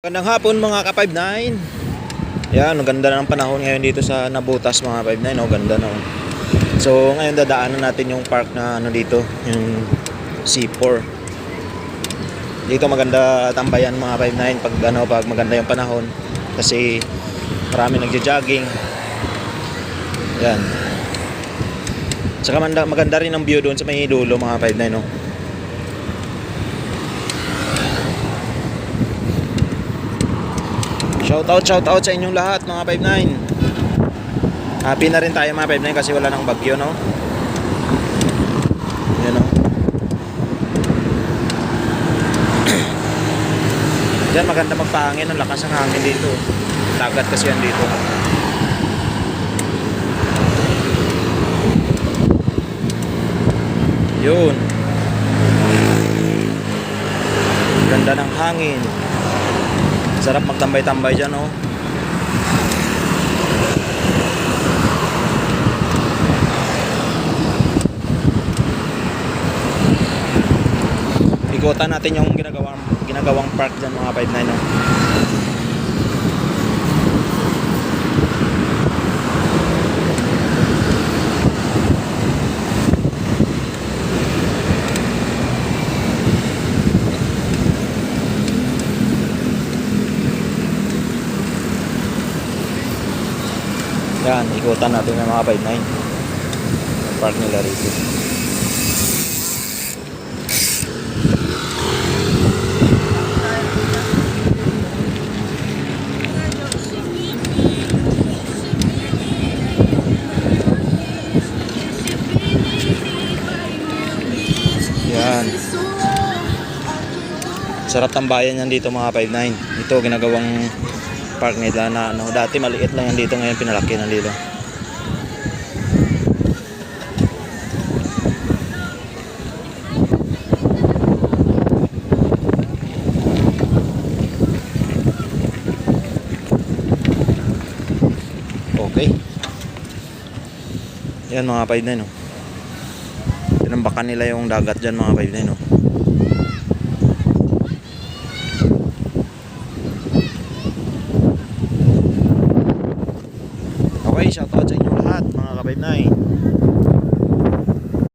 Magandang hapon mga ka-59. Yan, ang ganda ng panahon ngayon dito sa Nabutas mga ka-59. Oh, ganda na. So, ngayon dadaanan natin yung park na ano dito, yung C4. Dito maganda tambayan mga ka-59 pag maganda yung panahon kasi marami nagja-jogging. Yan. Saka maganda rin ang view doon sa may dulo mga ka-59, no. Shout out sa inyong lahat mga 59. Happy na rin tayo mga 59 kasi wala nang bagyo, no. Yan, no. Diyan maganda magpahangin, ang lakas ng hangin dito. Dagat kasi yan dito. Yun. Ganda ng hangin. Sarap magtambay-tambay dyan, oh. Ikutan natin yung ginagawang park dyan mga 59, oh. Yan, ikutan natin yung mga 59 yung park nila rito. Yan, sarap tambayan yan dito mga 59. Ito ginagawang park nila na ano, dati maliit lang yan dito, ngayon pinalaki na dito. Okay. Yan mga 59, no. Tinambakan nila yung dagat dyan mga 59, no. Okay, shoutout sa inyong lahat mga ka-59.